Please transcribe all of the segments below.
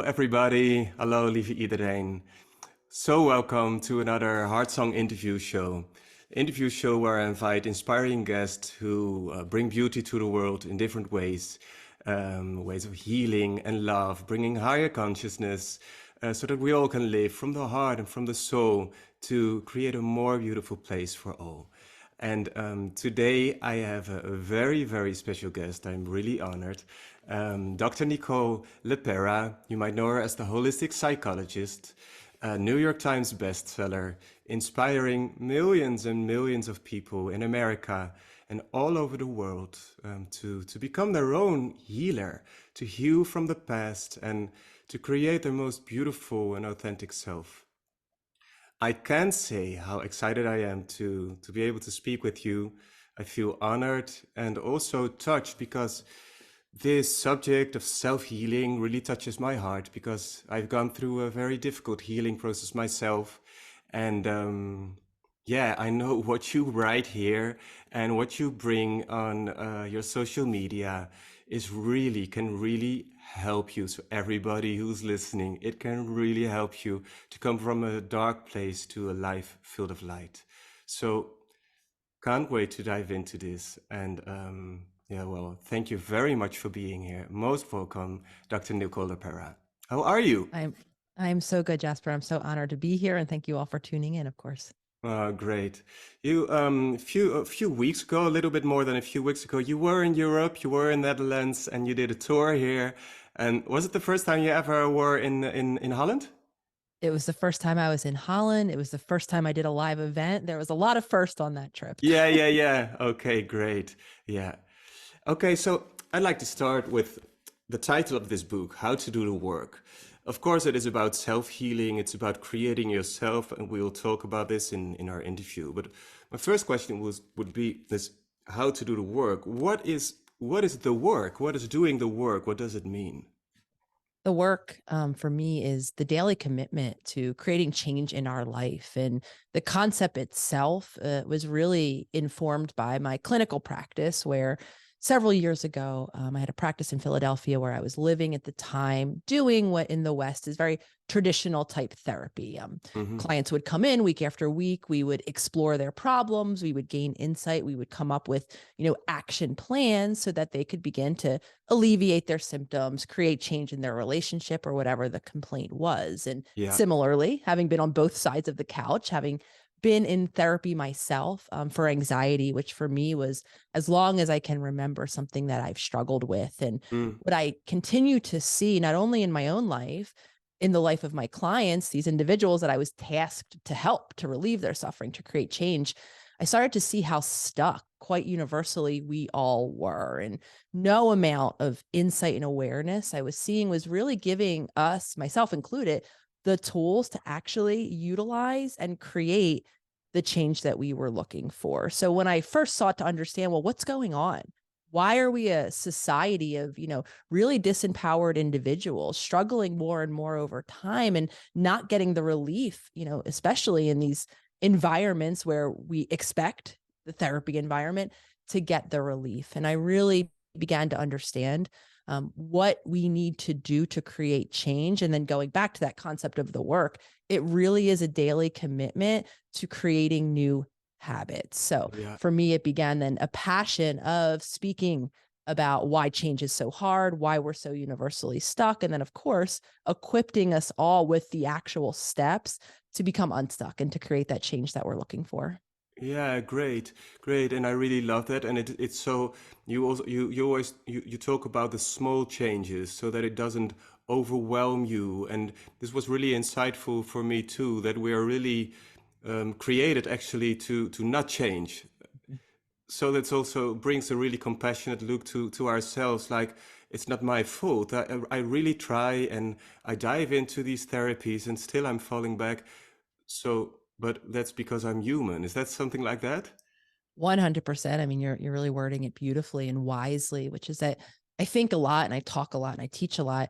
everybody. Hallo lieve iedereen. So welcome to another Heartsong interview show. Interview show where I invite inspiring guests who bring beauty to the world in different ways. Ways of healing and love, bringing higher consciousness so that we all can live from the heart and from the soul to create a more beautiful place for all. And today I have a very, very special guest. I'm really honored. Dr. Nicole LePera, you might know her as the Holistic Psychologist, a New York Times bestseller, inspiring millions and millions of people in America and all over the world to become their own healer, to heal from the past and to create their most beautiful and authentic self. I can't say how excited I am to be able to speak with you. I feel honored and also touched because this subject of self-healing really touches my heart because I've gone through a very difficult healing process myself. And yeah, I know what you write here and what you bring on your social media can really help you. So everybody who's listening, it can really help you to come from a dark place to a life filled of light. So can't wait to dive into this. And yeah, well, thank you very much for being here. Most welcome, Dr. Nicole LePera. How are you? I'm so good, Jasper. I'm so honored to be here, and thank you all for tuning in, of course. Great. You a few weeks ago, a little bit more than a few weeks ago, you were in Europe, you were in Netherlands, and you did a tour here. And was it the first time you ever were in Holland? It was the first time I was in Holland. It was the first time I did a live event. There was a lot of first on that trip. Yeah. Okay, great. Yeah. Okay, so I'd like to start with the title of this book, How to Do the Work. Of course, it is about self-healing. It's about creating yourself, and we'll talk about this in our interview. But my first question would be this: how to do the work? What is the work? What is doing the work? What does it mean? The work for me is the daily commitment to creating change in our life. And the concept itself was really informed by my clinical practice, where several years ago, I had a practice in Philadelphia where I was living at the time, doing what in the West is very traditional type therapy. Hmm. Clients would come in week after week. We would explore their problems. We would gain insight. We would come up with, action plans so that they could begin to alleviate their symptoms, create change in their relationship or whatever the complaint was. And Yeah. similarly, having been on both sides of the couch, having been in therapy myself for anxiety, which for me was, as long as I can remember, something that I've struggled with. And Mm. what I continue to see, not only in my own life, in the life of my clients, these individuals that I was tasked to help, to relieve their suffering, to create change, I started to see how stuck quite universally we all were. And no amount of insight and awareness I was seeing was really giving us, myself included, the tools to actually utilize and create the change that we were looking for. So when I first sought to understand, well, what's going on? Why are we a society of, really disempowered individuals struggling more and more over time and not getting the relief, especially in these environments where we expect the therapy environment to get the relief? And I really began to understand what we need to do to create change. And then going back to that concept of the work, it really is a daily commitment to creating new habits. So Yeah. for me, it began then a passion of speaking about why change is so hard, why we're so universally stuck. And then, of course, equipping us all with the actual steps to become unstuck and to create that change that we're looking for. Yeah, great, and I really love that. And it's so you also you always you talk about the small changes so that it doesn't overwhelm you. And this was really insightful for me too, that we are really created actually to not change. So that also brings a really compassionate look to ourselves. Like it's not my fault. I really try and I dive into these therapies and still I'm falling back. So, but that's because I'm human. Is that something like that? 100%. I mean, you're really wording it beautifully and wisely, which is that I think a lot and I talk a lot and I teach a lot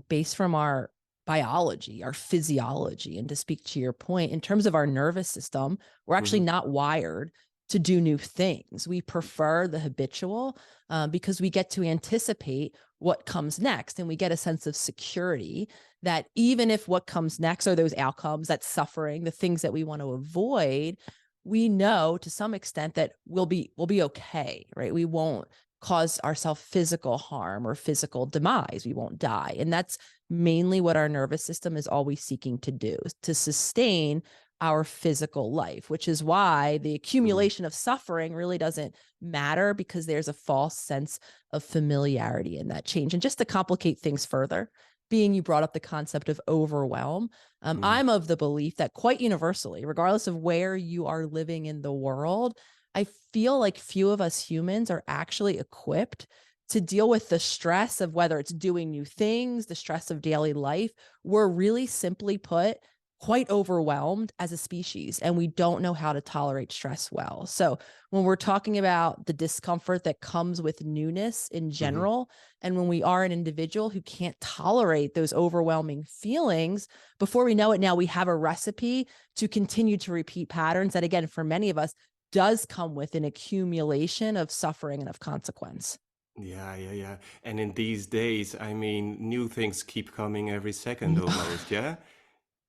based from our biology, our physiology. And to speak to your point, in terms of our nervous system, we're actually Hmm. not wired to do new things. We prefer the habitual because we get to anticipate what comes next. And we get a sense of security that even if what comes next are those outcomes, that suffering, the things that we want to avoid, we know to some extent that we'll be okay, right? We won't cause ourselves physical harm or physical demise. We won't die. And that's mainly what our nervous system is always seeking to do, is to sustain our physical life, which is why the accumulation of suffering really doesn't matter, because there's a false sense of familiarity in that change. And just to complicate things further, being you brought up the concept of overwhelm, I'm of the belief that quite universally, regardless of where you are living in the world, I feel like few of us humans are actually equipped to deal with the stress of whether it's doing new things, the stress of daily life. We're really, simply put, quite overwhelmed as a species, and we don't know how to tolerate stress well. So when we're talking about the discomfort that comes with newness in general, and when we are an individual who can't tolerate those overwhelming feelings, before we know it, now we have a recipe to continue to repeat patterns that, again, for many of us, does come with an accumulation of suffering and of consequence. Yeah. And in these days, I mean, new things keep coming every second almost, yeah?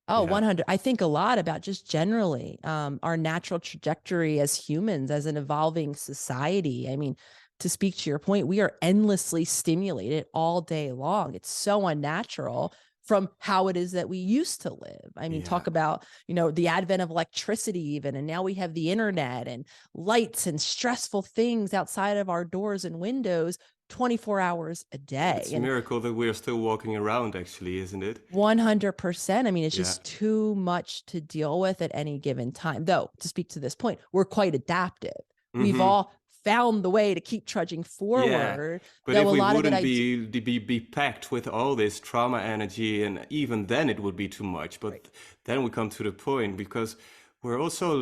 Oh, Yeah. 100. I think a lot about just generally our natural trajectory as humans, as an evolving society. I mean, to speak to your point, we are endlessly stimulated all day long. It's so unnatural from how it is that we used to live. I mean, Yeah. talk about, the advent of electricity even, and now we have the internet and lights and stressful things outside of our doors and windows 24 hours a day. It's a And miracle that we're still walking around, actually, isn't it? 100%. I mean, it's Yeah. just too much to deal with at any given time. Though, to speak to this point, we're quite adaptive. We've hmm all found the way to keep trudging Yeah. forward, But though if a we lot of it wouldn't I do. be packed with all this trauma energy, and even then it would be too much. Right. But then we come to the point, because we are also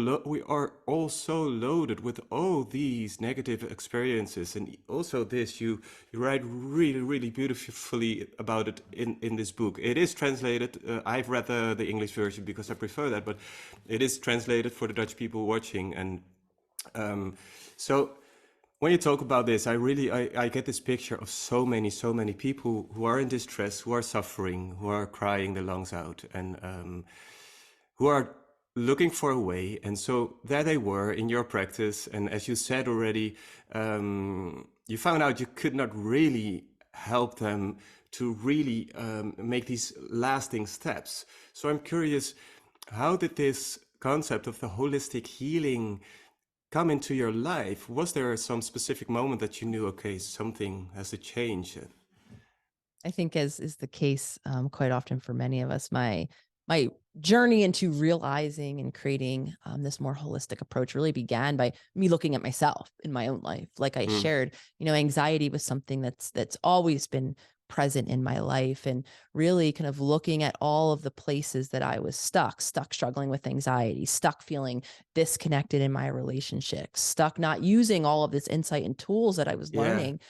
loaded with all these negative experiences, and also this you write really beautifully about it in this book. It is translated. I've read the English version because I prefer that, but it is translated for the Dutch people watching. And so when you talk about this, I get this picture of so many people who are in distress, who are suffering, who are crying their lungs out, and who are looking for a way. And so there they were in your practice. And as you said already, you found out you could not really help them to really make these lasting steps. So I'm curious, how did this concept of the holistic healing come into your life? Was there some specific moment that you knew, okay, something has to change? I think, as is the case quite often for many of us, my journey into realizing and creating this more holistic approach really began by me looking at myself in my own life. Like I Mm, shared, anxiety was something that's always been present in my life, and really kind of looking at all of the places that I was stuck struggling with anxiety, stuck feeling disconnected in my relationships, stuck not using all of this insight and tools that I was yeah. learning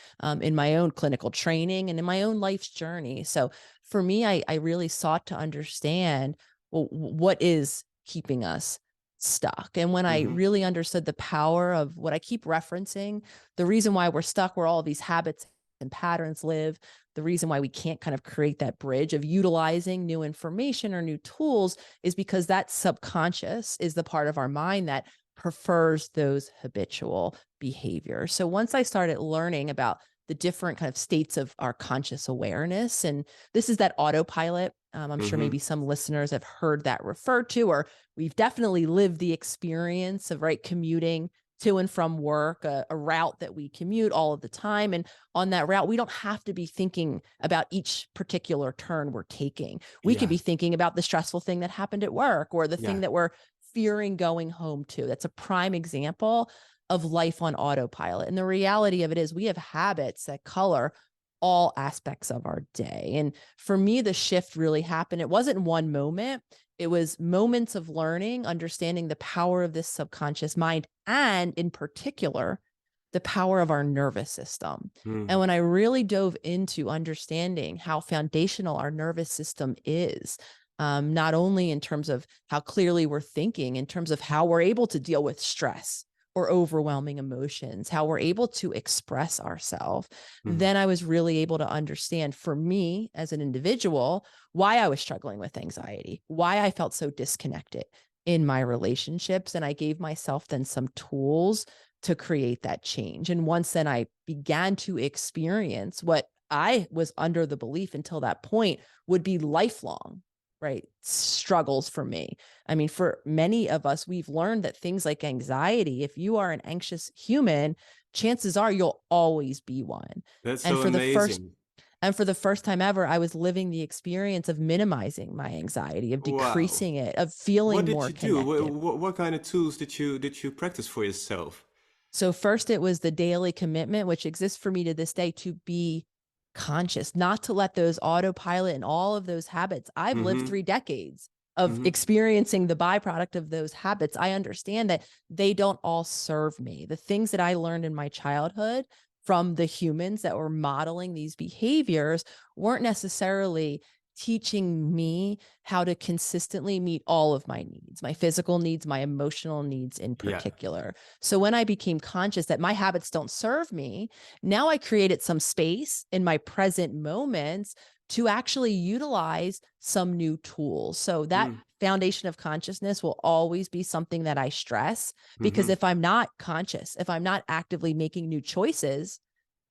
in my own clinical training and in my own life's journey. So for me, I really sought to understand, well, what is keeping us stuck. And when I hmm really understood the power of what I keep referencing, the reason why we're stuck, where all of these habits and patterns live, the reason why we can't kind of create that bridge of utilizing new information or new tools, is because that subconscious is the part of our mind that prefers those habitual behaviors. So once I started learning about the different kind of states of our conscious awareness, and this is that autopilot. I'm sure hmm maybe some listeners have heard that referred to, or we've definitely lived the experience of, right, commuting to and from work, a route that we commute all of the time. And on that route, we don't have to be thinking about each particular turn we're taking. We could Yeah. be thinking about the stressful thing that happened at work, or the Yeah. thing that we're fearing going home to. That's a prime example of life on autopilot. And the reality of it is, we have habits that color all aspects of our day. And for me, the shift really happened. It wasn't one moment. It was moments of learning, understanding the power of this subconscious mind, and in particular, the power of our nervous system. And Mm. when I really dove into understanding how foundational our nervous system is, not only in terms of how clearly we're thinking, in terms of how we're able to deal with stress or overwhelming emotions, how we're able to express ourselves, Mhm. then I was really able to understand for me as an individual, why I was struggling with anxiety, why I felt so disconnected in my relationships. And I gave myself then some tools to create that change. And once then I began to experience what I was under the belief until that point would be lifelong, right? Struggles for me. I mean, for many of us, we've learned that things like anxiety, if you are an anxious human, chances are you'll always be one. That's And so for the first amazing. and for the first time ever, I was living the experience of minimizing my anxiety, of Wow. decreasing it, of What feeling did more you do? connected. What kind of tools did you practice for yourself? So first it was the daily commitment, which exists for me to this day, to be conscious, not to let those autopilot and all of those habits. I've lived Mm-hmm. 3 decades of Mm-hmm. experiencing the byproduct of those habits. I understand that they don't all serve me. The things that I learned in my childhood from the humans that were modeling these behaviors weren't necessarily teaching me how to consistently meet all of my needs, my physical needs, my emotional needs in Yeah. particular. So when I became conscious that my habits don't serve me, now I created some space in my present moments to actually utilize some new tools. So that Mm. foundation of consciousness will always be something that I stress, because Mm-hmm. if I'm not conscious, if I'm not actively making new choices,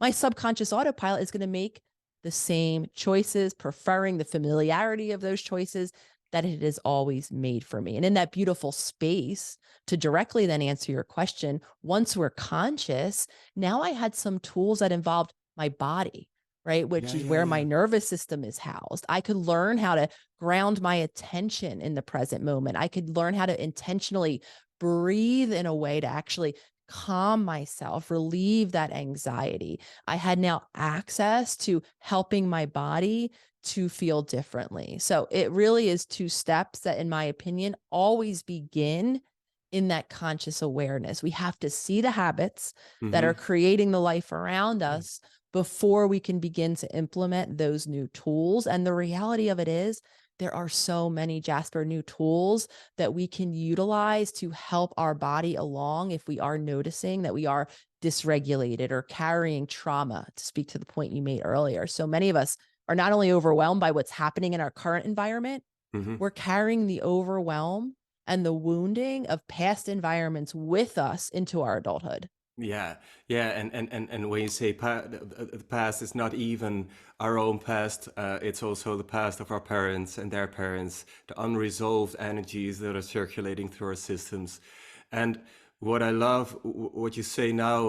my subconscious autopilot is going to make the same choices, preferring the familiarity of those choices that it has always made for me. And in that beautiful space, to directly then answer your question, once we're conscious, now I had some tools that involved my body, right? Which Yeah, is yeah, where my yeah. nervous system is housed. I could learn how to ground my attention in the present moment. I could learn how to intentionally breathe in a way to actually calm myself, relieve that anxiety. I had now access to helping my body to feel differently. So it really is 2 steps that, in my opinion, always begin in that conscious awareness. We have to see the habits that Mm-hmm. are creating the life around us before we can begin to implement those new tools. And the reality of it is, there are so many, Jasper, new tools that we can utilize to help our body along if we are noticing that we are dysregulated or carrying trauma, to speak to the point you made earlier. So many of us are not only overwhelmed by what's happening in our current environment, Mm-hmm. we're carrying the overwhelm and the wounding of past environments with us into our adulthood. Yeah, yeah, and when you say the past is not even our own past, it's also the past of our parents and their parents, the unresolved energies that are circulating through our systems. And what I love, what you say now,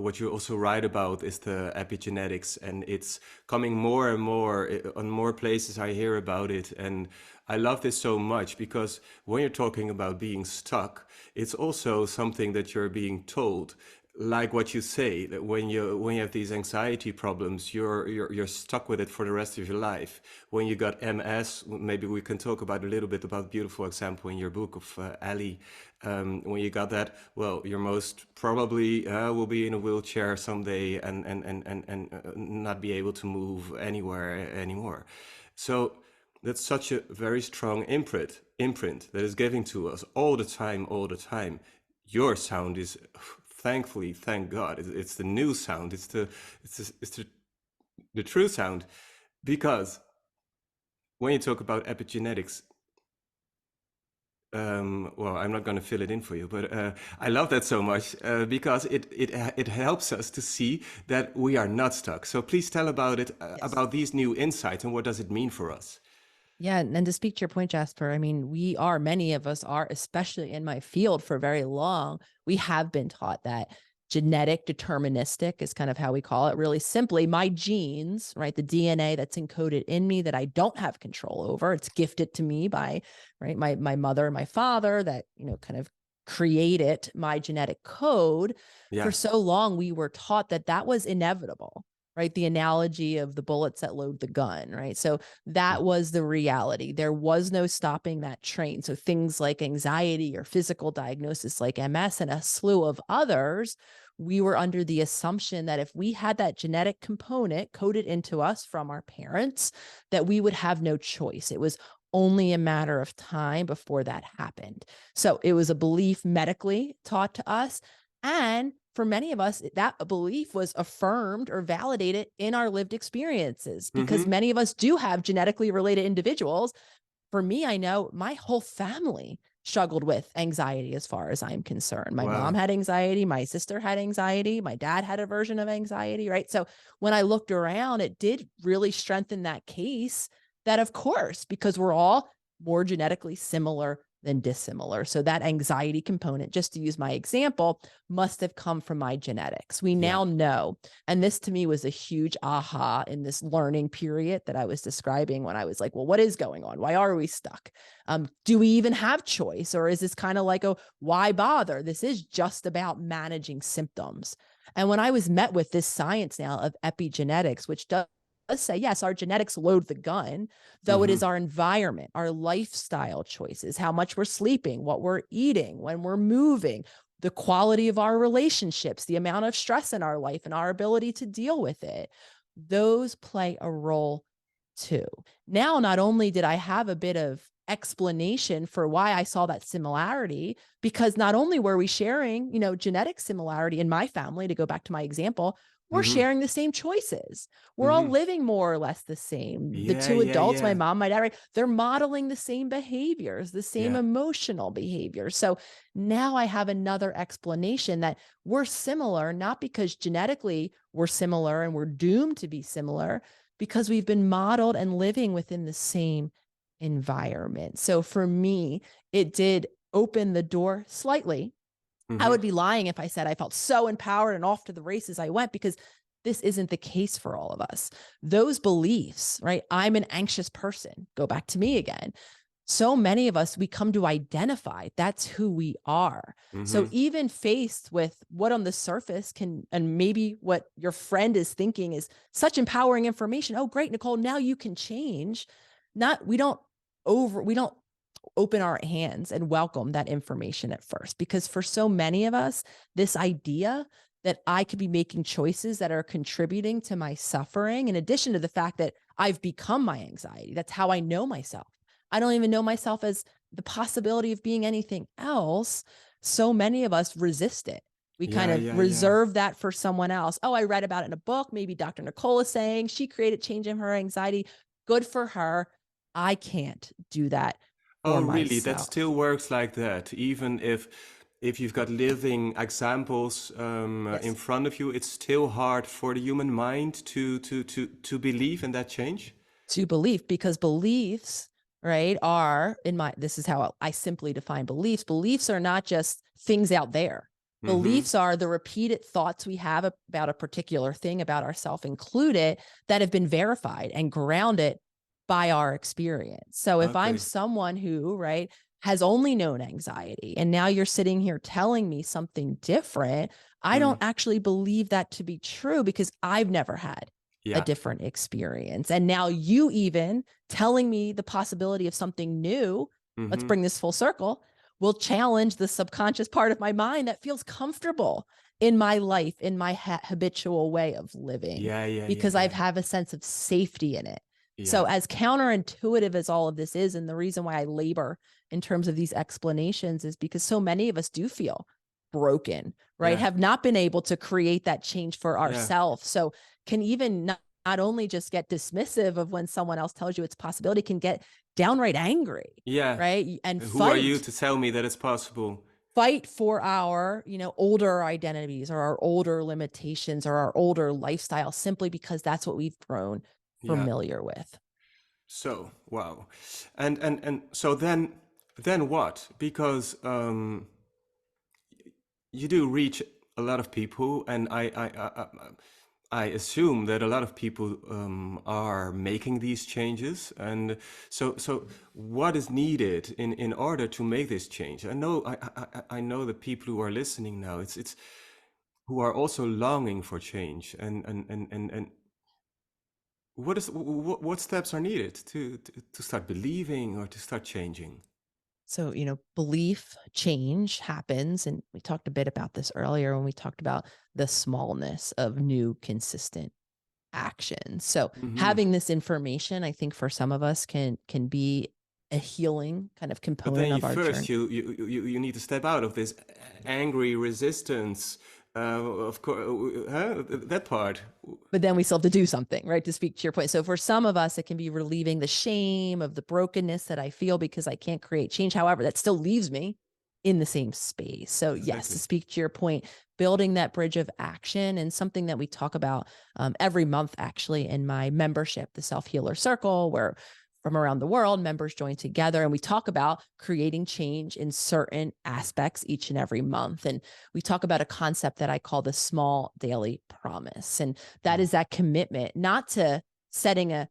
what you also write about is the epigenetics, and it's coming more and more on more places. I hear about it, and I love this so much because when you're talking about being stuck, it's also something that you're being told, like what you say, that when you have these anxiety problems, you're stuck with it for the rest of your life. When you got MS, maybe we can talk about a little bit about beautiful example in your book of Ali. When you got that, well, you're most probably will be in a wheelchair someday and not be able to move anywhere anymore. So that's such a very strong imprint that is given to us all the time, all the time. Your sound is, thankfully, thank God, it's the new sound. It's the true sound, because when you talk about epigenetics, well, I'm not going to fill it in for you, but I love that so much because it helps us to see that we are not stuck. So please tell about it, Yes. about these new insights, and what does it mean for us? Yeah. And to speak to your point, Jasper, I mean, many of us are, especially in my field for very long, we have been taught that genetic deterministic is kind of how we call it. Really simply, my genes, right? The DNA that's encoded in me that I don't have control over. It's gifted to me by, right, my mother and my father that, kind of created my genetic code. For Yeah. so long, we were taught that that was inevitable, right? The analogy of the bullets that load the gun, right? So that was the reality. There was no stopping that train. So things like anxiety or physical diagnosis like MS and a slew of others, we were under the assumption that if we had that genetic component coded into us from our parents, that we would have no choice. It was only a matter of time before that happened. So it was a belief medically taught to us. And for many of us, that belief was affirmed or validated in our lived experiences, because many of us do have genetically related individuals. For me, I know my whole family struggled with anxiety as far as I'm concerned. My mom Wow. had anxiety. My sister had anxiety. My dad had a version of anxiety, right? So when I looked around, it did really strengthen that case that, of course, because we're all more genetically similar than dissimilar. So that anxiety component, just to use my example, must have come from my genetics. We Yeah. now know. And this to me was a huge aha in this learning period that I was describing, when I was like, well, what is going on? Why are we stuck? Do we even have choice? Or is this kind of like a why bother? This is just about managing symptoms. And when I was met with this science now of epigenetics, which does say, yes, our genetics load the gun, though it is our environment, our lifestyle choices, how much we're sleeping, what we're eating, when we're moving, the quality of our relationships, the amount of stress in our life and our ability to deal with it. Those play a role too. Now, not only did I have a bit of explanation for why I saw that similarity, because not only were we sharing, genetic similarity in my family, to go back to my example, we're sharing the same choices. We're all living more or less the same. The Yeah, two yeah, adults, my yeah. mom, my dad, right? They're modeling the same behaviors, the same Yeah. emotional behaviors. So now I have another explanation that we're similar, not because genetically we're similar and we're doomed to be similar, because we've been modeled and living within the same environment. So for me, it did open the door slightly. I would be lying if I said I felt so empowered and off to the races I went, because this isn't the case for all of us. Those beliefs, right? I'm an anxious person. Go back to me again. So many of us, we come to identify that's who we are. So even faced with what on the surface can, and maybe what your friend is thinking is such empowering information. Oh, great, Nicole, now you can change. We don't open our hands and welcome that information at first, because for so many of us, this idea that I could be making choices that are contributing to my suffering, in addition to the fact that I've become my anxiety, that's how I know myself. I don't even know myself as the possibility of being anything else. So many of us resist it. We kind Yeah, of yeah, yeah. reserve that for someone else. Oh, I read about it in a book. Maybe Dr. Nicole is saying she created change in her anxiety. Good for her. I can't do that for Oh, really? That myself. still works like that, even if you've got living examples in Yes. front of you, it's still hard for the human mind to believe in that change. To belief, because beliefs, right, are this is how I simply define beliefs. Beliefs are not just things out there. Beliefs are the repeated thoughts we have about a particular thing about ourselves included, that have been verified and grounded by our experience. So if I'm Okay. someone who, right, has only known anxiety, and now you're sitting here telling me something different, I Mm. don't actually believe that to be true, because I've never had a Yeah. different experience. And now you even telling me the possibility of something new, let's bring this full circle, will challenge the subconscious part of my mind that feels comfortable in my life, in my habitual way of living, Yeah, yeah, yeah, because I yeah. have a sense of safety in it. So Yeah. as counterintuitive as all of this is, and the reason why I labor in terms of these explanations is because so many of us do feel broken, right? Yeah. Have not been able to create that change for Yeah. ourselves. So can even not only just get dismissive of when someone else tells you it's a possibility, can get downright angry, Yeah. right? And Who are you fight to tell me that it's possible? for our, older identities or our older limitations or our older lifestyle, simply because that's what we've grown Yeah. familiar with. So, wow. And so then what? Because you do reach a lot of people, and I assume that a lot of people are making these changes. And so what is needed in order to make this change? I know the people who are listening now, it's who are also longing for change, and what steps are needed to start believing or to start changing? So, belief change happens. And we talked a bit about this earlier when we talked about the smallness of new, consistent action. So Hmm. having this information, I think for some of us can be a healing kind of But then component you of our first journey. you need to step out of this angry resistance. Of course, that part. But then we still have to do something, right? To speak to your point. So for some of us, it can be relieving the shame of the brokenness that I feel because I can't create change. However, that still leaves me in the same space. So yes, to Exactly. speak to your point, building that bridge of action, and something that we talk about every month, actually, in my membership, the Selfhealers Circle, where from around the world, members join together and we talk about creating change in certain aspects each and every month. And we talk about a concept that I call the small daily promise. And that Mm. is that commitment, not to setting a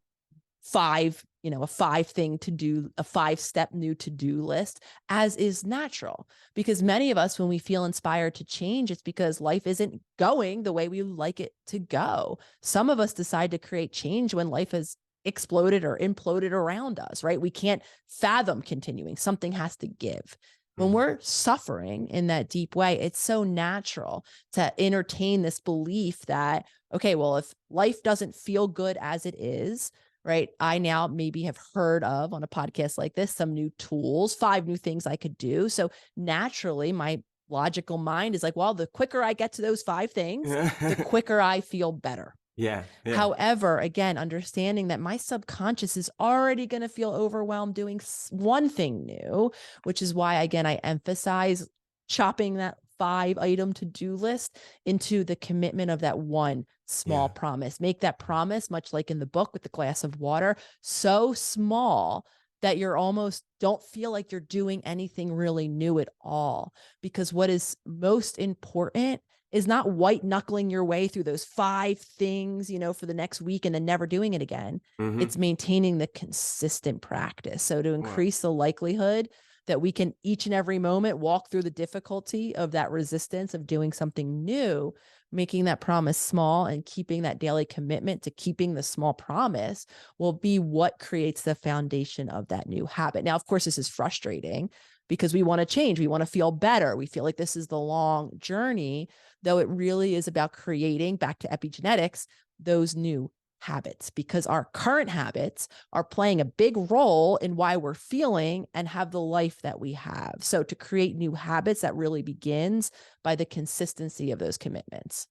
a 5 thing to do, a 5-step new to-do list, as is natural. Because many of us, when we feel inspired to change, it's because life isn't going the way we like it to go. Some of us decide to create change when life has exploded or imploded around us, right? We can't fathom continuing. Something has to give. When Mm. we're suffering in that deep way, it's so natural to entertain this belief that, okay, well, if life doesn't feel good as it is, right? I now maybe have heard of, on a podcast like this, some new tools, 5 new things I could do. So naturally, my logical mind is like, well, the quicker I get to those 5 things, the quicker I feel better. Yeah, yeah. However, again, understanding that my subconscious is already going to feel overwhelmed doing one thing new, which is why, again, I emphasize chopping that 5-item to-do list into the commitment of that one small Yeah. promise. Make that promise, much like in the book with the glass of water, so small that you're almost don't feel like you're doing anything really new at all. Because what is most important is not white knuckling your way through those 5 things, for the next week and then never doing it again. Mm-hmm. It's maintaining the consistent practice. So to Wow. increase the likelihood that we can each and every moment walk through the difficulty of that resistance of doing something new, making that promise small and keeping that daily commitment to keeping the small promise will be what creates the foundation of that new habit. Now, of course, this is frustrating because we want to change. We want to feel better. We feel like this is the long journey, though it really is about creating, back to epigenetics, those new habits, because our current habits are playing a big role in why we're feeling and have the life that we have. So to create new habits, that really begins by the consistency of those commitments.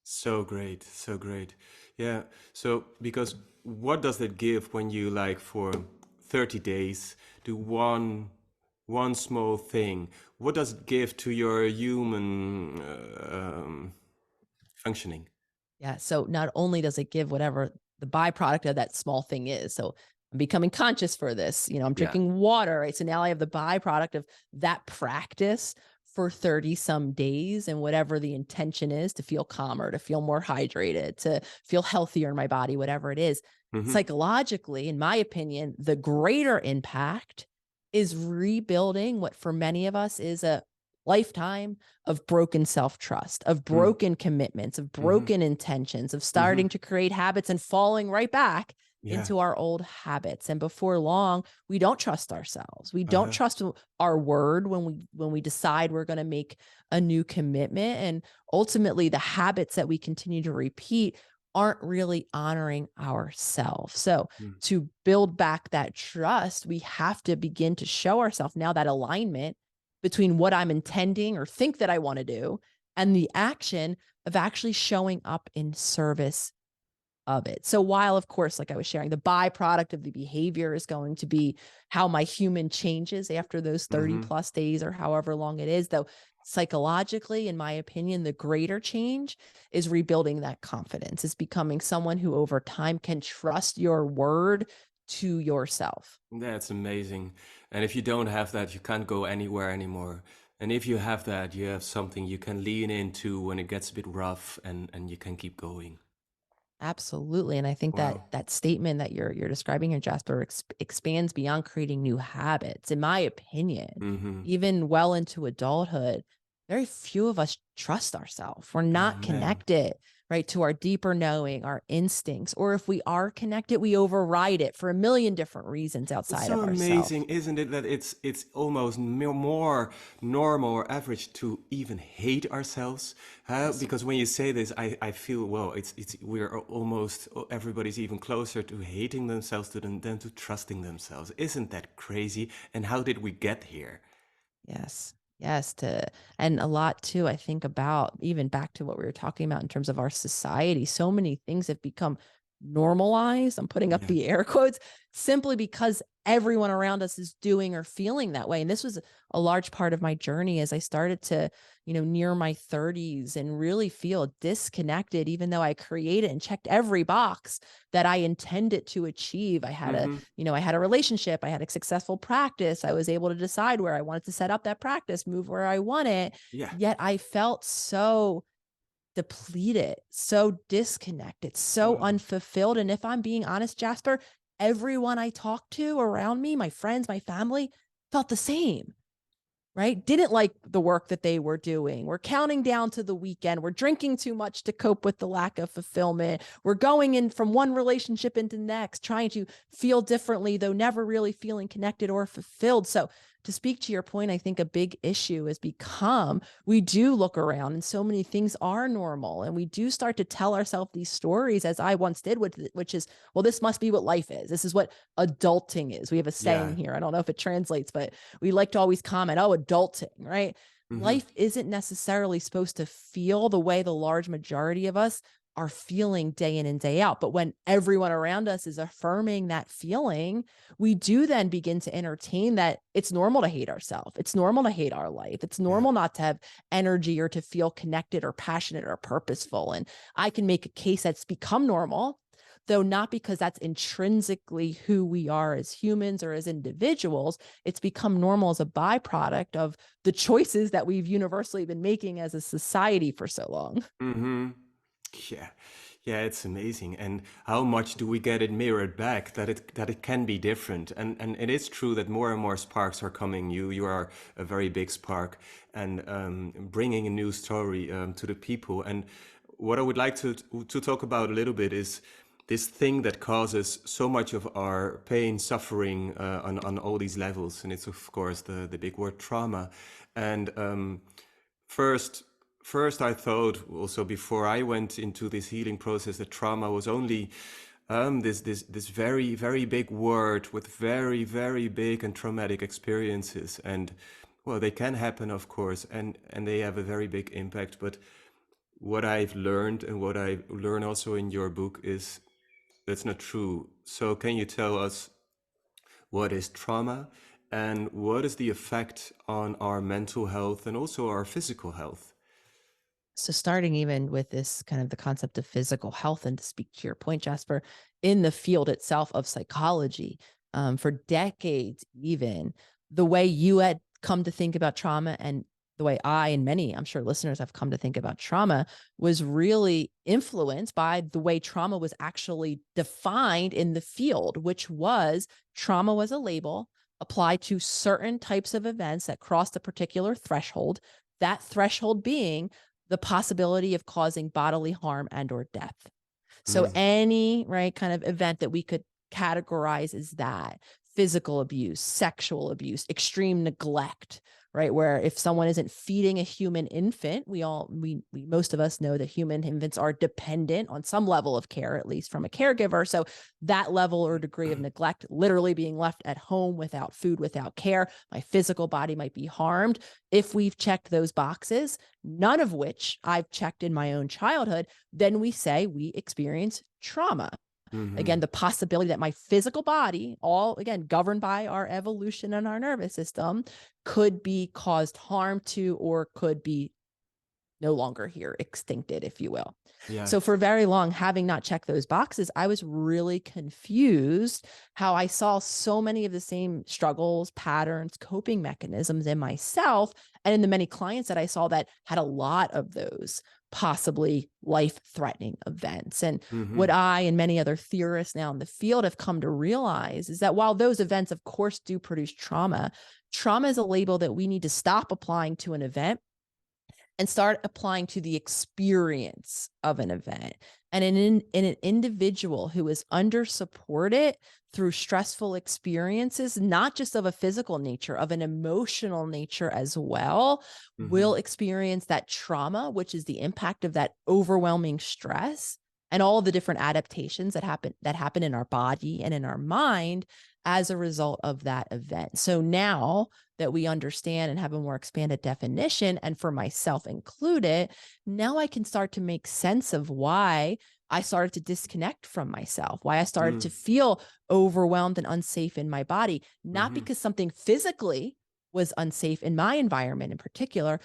So great, so great. Yeah. So because what does it give when you like for 30 days do one small thing? What does it give to your human functioning? Yeah. So not only does it give whatever the byproduct of that small thing is. So I'm becoming conscious for this. I'm Yeah. drinking water, right? So now I have the byproduct of that practice for 30 some days, and whatever the intention is, to feel calmer, to feel more hydrated, to feel healthier in my body, whatever it is. Mm-hmm. Psychologically, in my opinion, the greater impact is rebuilding what for many of us is a lifetime of broken self-trust, of broken commitments, of broken intentions, of starting to create habits and falling right back Yeah. into our old habits. And before long, we don't trust ourselves. We don't trust our word when we decide we're going to make a new commitment. And ultimately, the habits that we continue to repeat aren't really honoring ourselves. So to build back that trust, we have to begin to show ourselves now that alignment between what I'm intending or think that I want to do and the action of actually showing up in service of it. So while, of course, like I was sharing, the byproduct of the behavior is going to be how my human changes after those 30 plus days or however long it is, though psychologically, in my opinion, the greater change is rebuilding that confidence, is becoming someone who over time can trust your word to yourself. That's amazing. And if you don't have that, you can't go anywhere anymore. And if you have that, you have something you can lean into when it gets a bit rough, and you can keep going. Absolutely. And I think that Wow. that statement that you're describing here, Jasper, expands beyond creating new habits. In my opinion, even well into adulthood, very few of us trust ourselves. We're Oh not man. connected, right? To our deeper knowing, our instincts, or if we are connected, we override it for a million different reasons It's outside so of ourselves. amazing, isn't it, that it's almost more normal or average to even hate ourselves? Yes. Because when you say this, I feel, well, it's we're almost, everybody's even closer to hating themselves than to trusting themselves. Isn't that crazy? And how did we get here? Yes. Yes. And a lot too, I think about even back to what we were talking about in terms of our society. So many things have become normalized. I'm putting up Yeah. the air quotes simply because everyone around us is doing or feeling that way. And this was a large part of my journey as I started to, near my 30s and really feel disconnected, even though I created and checked every box that I intended to achieve. Mm-hmm. I had a relationship, I had a successful practice. I was able to decide where I wanted to set up that practice, move where I want it. Yeah. Yet I felt so depleted, so disconnected, so Mm. unfulfilled. And if I'm being honest, Jasper, everyone I talked to around me, my friends, my family, felt the same, right? Didn't like the work that they were doing. We're counting down to the weekend. We're drinking too much to cope with the lack of fulfillment. We're going in from one relationship into the next, trying to feel differently, though never really feeling connected or fulfilled. So, to speak to your point, I think a big issue has become we do look around and so many things are normal. And we do start to tell ourselves these stories, as I once did, which is, well, this must be what life is. This is what adulting is. We have a saying Yeah. here. I don't know if it translates, but we like to always comment, oh, adulting, right? Mm-hmm. Life isn't necessarily supposed to feel the way the large majority of us are feeling day in and day out. But when everyone around us is affirming that feeling, we do then begin to entertain that it's normal to hate ourselves. It's normal to hate our life. It's Yeah. normal not to have energy or to feel connected or passionate or purposeful. And I can make a case that's become normal, though not because that's intrinsically who we are as humans or as individuals. It's become normal as a byproduct of the choices that we've universally been making as a society for so long. Mm-hmm. Yeah. Yeah, it's amazing. And how much do we get it mirrored back that it can be different? And it is true that more and more sparks are coming. You are a very big spark, and bringing a new story to the people. And what I would like to talk about a little bit is this thing that causes so much of our pain, suffering on all these levels. And it's of course the big word trauma. And first first I thought also before I went into this healing process that trauma was only this very big word with very big and traumatic experiences. And well, they can happen, of course, and they have a very big impact. But what I've learned, and what I learn also in your book, is that's not true. So can you tell us what is trauma and what is the effect on our mental health and also our physical health? So starting even with this kind of the concept of physical health, and to speak to your point, Jasper, in the field itself of psychology, for decades, even the way you had come to think about trauma and the way I and many, I'm sure listeners have come to think about trauma was really influenced by the way trauma was actually defined in the field, which was trauma was a label applied to certain types of events that crossed a particular threshold, that threshold being the possibility of causing bodily harm and or death. So Mm. any right kind of event that we could categorize as that: physical abuse, sexual abuse, extreme neglect, right? Where if someone isn't feeding a human infant, we most of us know that human infants are dependent on some level of care, at least from a caregiver. So that level or degree of neglect, literally being left at home without food, without care, my physical body might be harmed. If we've checked those boxes, none of which I've checked in my own childhood, then we say we experience trauma. Hmm. Again, the possibility that my physical body, all again governed by our evolution and our nervous system, could be caused harm to or could be no longer here, extincted, if you will. Yeah. So for very long, having not checked those boxes, I was really confused how I saw so many of the same struggles, patterns, coping mechanisms in myself and in the many clients that I saw that had a lot of those possibly life-threatening events. And what Hmm. I and many other theorists now in the field have come to realize is that while those events, of course, do produce trauma, trauma is a label that we need to stop applying to an event and start applying to the experience of an event. And in an individual who is under supported through stressful experiences, not just of a physical nature, of an emotional nature as well, will experience that trauma, which is the impact of that overwhelming stress and all the different adaptations that happen in our body and in our mind as a result of that event. So now that we understand and have a more expanded definition, and for myself included, now I can start to make sense of why I started to disconnect from myself, why I started to feel overwhelmed and unsafe in my body, not because something physically was unsafe in my environment in particular,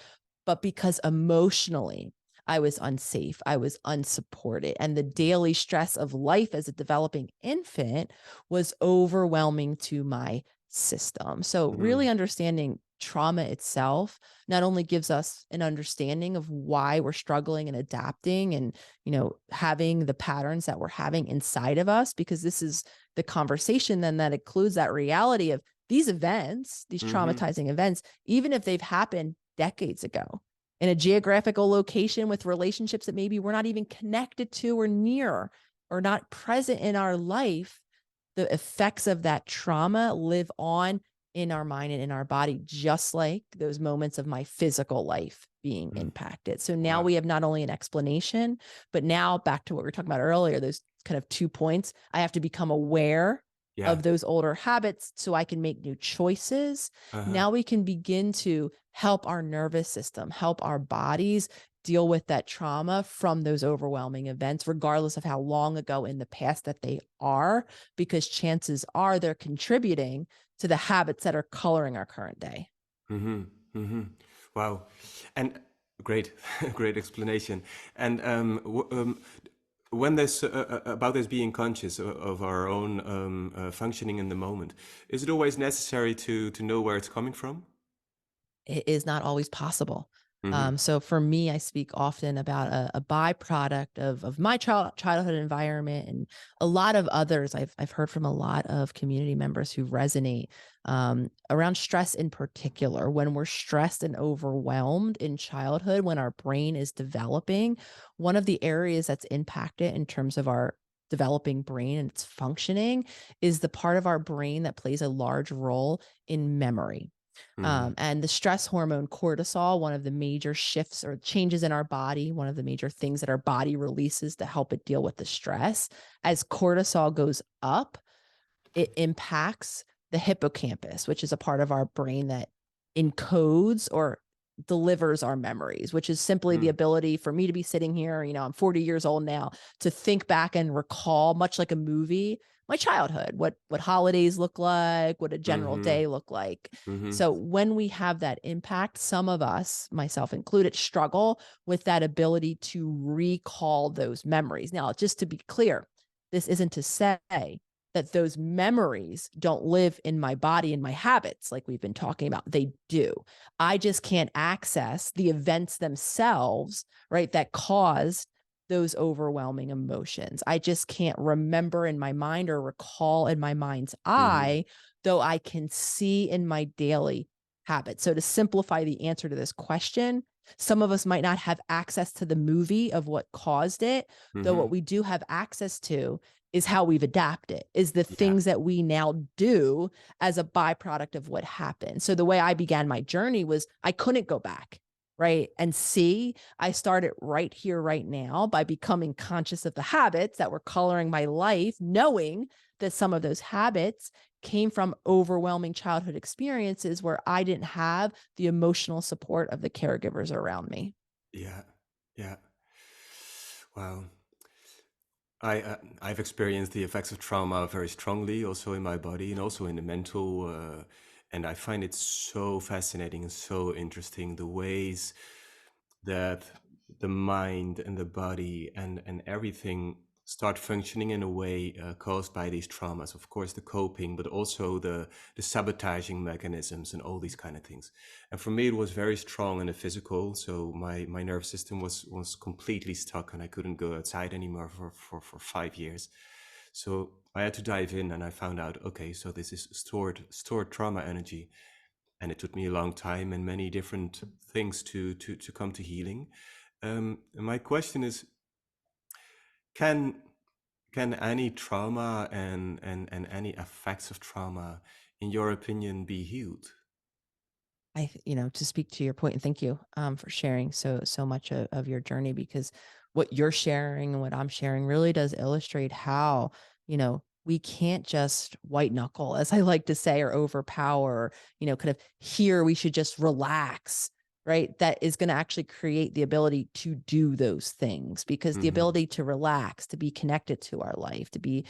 but because emotionally I was unsafe, I was unsupported, and the daily stress of life as a developing infant was overwhelming to my system. So really understanding trauma itself not only gives us an understanding of why we're struggling and adapting and, having the patterns that we're having inside of us, because this is the conversation then that includes that reality of these events, these traumatizing events, even if they've happened decades ago in a geographical location with relationships that maybe we're not even connected to or near or not present in our life, the effects of that trauma live on in our mind and in our body, just like those moments of my physical life being impacted. So now we have not only an explanation, but now back to what we were talking about earlier, those kind of 2 points. I have to become aware of those older habits so I can make new choices. Now we can begin to help our nervous system, help our bodies deal with that trauma from those overwhelming events, regardless of how long ago in the past that they are, because chances are they're contributing to the habits that are coloring our current day. Wow. And great, great explanation. And when there's about this being conscious of our own functioning in the moment, is it always necessary to know where it's coming from? It is not always possible. So for me, I speak often about a byproduct of my childhood environment and a lot of others. I've heard from a lot of community members who resonate around stress in particular. When we're stressed and overwhelmed in childhood, when our brain is developing, one of the areas that's impacted in terms of our developing brain and its functioning is the part of our brain that plays a large role in memory. And the stress hormone cortisol, one of the major shifts or changes in our body, one of the major things that our body releases to help it deal with the stress, as cortisol goes up, it impacts the hippocampus, which is a part of our brain that encodes or delivers our memories, which is simply the ability for me to be sitting here, I'm 40 years old now, to think back and recall, much like a movie, my childhood, what holidays look like, what a general day look like. So when we have that impact, some of us, myself included, struggle with that ability to recall those memories. Now, just to be clear, this isn't to say that those memories don't live in my body and my habits like we've been talking about. They do. I just can't access the events themselves, right, that caused those overwhelming emotions. I just can't remember in my mind or recall in my mind's eye, though I can see in my daily habits. So to simplify the answer to this question, some of us might not have access to the movie of what caused it, though what we do have access to is how we've adapted, is the things that we now do as a byproduct of what happened. So the way I began my journey was I couldn't go back, right? And see, I started right here, right now by becoming conscious of the habits that were coloring my life, knowing that some of those habits came from overwhelming childhood experiences where I didn't have the emotional support of the caregivers around me. Yeah, yeah. Wow. I've experienced the effects of trauma very strongly, also in my body and also in the mental. And I find it so fascinating and so interesting the ways that the mind and the body and everything start functioning in a way caused by these traumas. Of course, the coping, but also the sabotaging mechanisms and all these kind of things. And for me, it was very strong in the physical. So my nervous system was completely stuck, and I couldn't go outside anymore for 5 years. So I had to dive in, and I found out, okay, so this is stored trauma energy. and it took me a long time and many different things to come to healing. My question is, can any trauma and any effects of trauma, in your opinion, be healed? To speak to your point, and thank you for sharing so much of your journey, because what you're sharing and what I'm sharing really does illustrate how, we can't just white knuckle, as I like to say, or overpower, kind of here we should just relax, right? That is going to actually create the ability to do those things, because the Hmm. ability to relax, to be connected to our life, to be,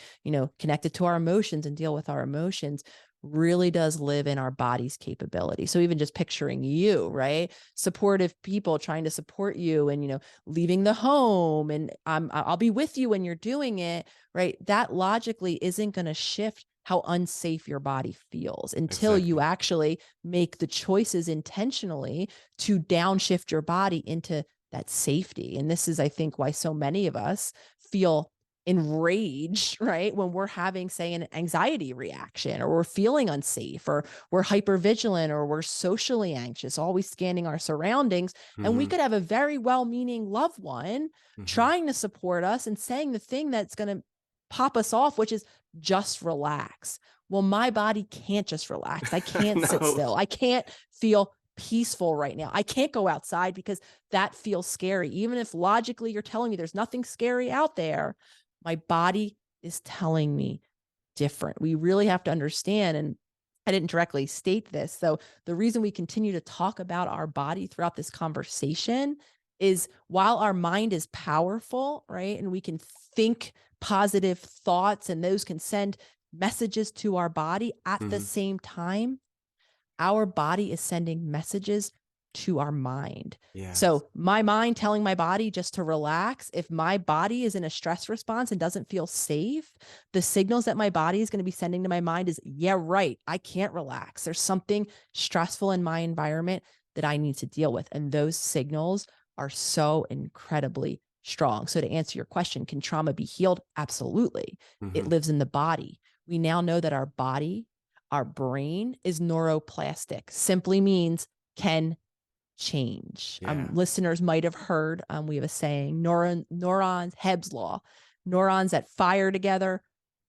connected to our emotions and deal with our emotions really does live in our body's capability. So even just picturing you, right? Supportive people trying to support you and, leaving the home and I'll be with you when you're doing it, right? That logically isn't going to shift how unsafe your body feels until you Exactly. actually make the choices intentionally to downshift your body into that safety. And this is, I think, why so many of us feel enraged, right? When we're having, say, an anxiety reaction, or we're feeling unsafe, or we're hypervigilant, or we're socially anxious, always scanning our surroundings. And we Hmm. could have a very well-meaning loved one Hmm. trying to support us and saying the thing that's going to pop us off, which is just relax. Well, my body can't just relax. I can't sit No. still. I can't feel peaceful right now. I can't go outside because that feels scary. Even if logically you're telling me there's nothing scary out there, my body is telling me different. We really have to understand, and I didn't directly state this. So the reason we continue to talk about our body throughout this conversation is, while our mind is powerful, right? And we can think positive thoughts and those can send messages to our body at the Hmm. same time, our body is sending messages to our mind. Yes. So my mind telling my body just to relax, if my body is in a stress response and doesn't feel safe, the signals that my body is going to be sending to my mind is, yeah, right, I can't relax. There's something stressful in my environment that I need to deal with. And those signals are so incredibly strong. So to answer your question, can trauma be healed? Absolutely. It Hmm. lives in the body. We now know that our body, our brain, is neuroplastic, simply means can change. Yeah. Listeners might have heard, we have a saying, neurons, Hebb's law, neurons that fire together,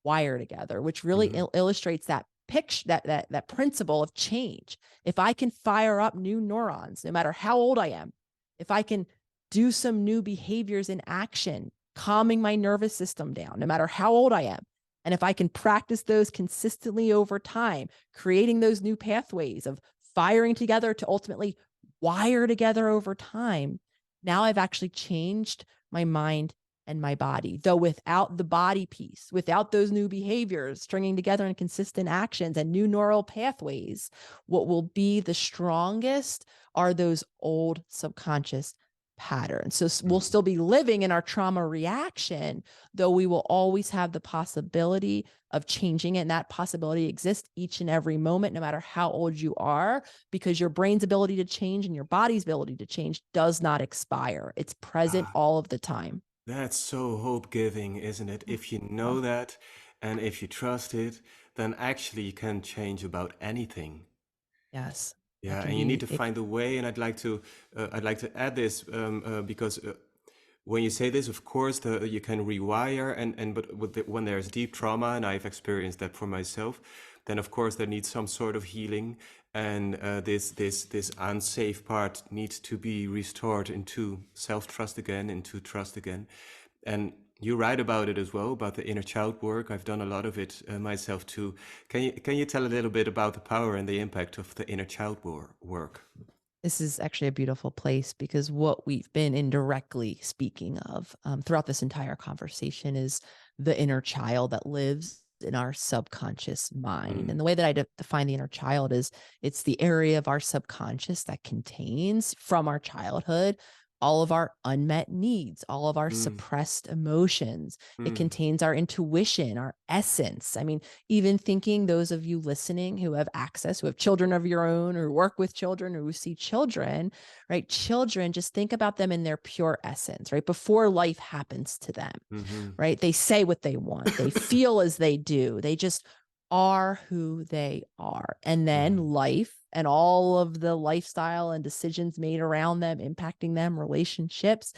wire together, which really Hmm. illustrates that picture, that principle of change. If I can fire up new neurons, no matter how old I am, if I can do some new behaviors in action, calming my nervous system down, no matter how old I am, and if I can practice those consistently over time, creating those new pathways of firing together to ultimately wire together over time, now I've actually changed my mind and my body. Though without the body piece, without those new behaviors stringing together in consistent actions and new neural pathways, what will be the strongest are those old subconscious patterns. So we'll Hmm. still be living in our trauma reaction, though we will always have the possibility of changing it. And that possibility exists each and every moment, no matter how old you are, because your brain's ability to change and your body's ability to change does not expire. It's present Ah, all of the time. that's so hope-giving, isn't it? If you Oh, know that and if you trust it, then actually you can change about anything. yes. It Yeah, can and you need be, to find a way. And I'd like to add this because when you say this, of course, you can rewire, and but when there's deep trauma, and I've experienced that for myself, then of course there needs some sort of healing, and this unsafe part needs to be restored into self-trust again, into trust again. And you write about it as well, about the inner child work. I've done a lot of it myself too. Can you tell a little bit about the power and the impact of the inner child work? this is actually a beautiful place, because what we've been indirectly speaking of throughout this entire conversation is the inner child that lives in our subconscious mind. Mm, And the way that I define the inner child is, it's the area of our subconscious that contains, from our childhood, all of our unmet needs, all of our mm, suppressed emotions. It mm, contains our intuition, our essence. I mean, even thinking, those of you listening who have access, who have children of your own, or work with children, or who see children, right? Children, just think about them in their pure essence, right? Before life happens to them, mm-hmm. right? They say what they want, they feel as they do, they just are who they are. And then Mhm. life and all of the lifestyle and decisions made around them, impacting them, relationships,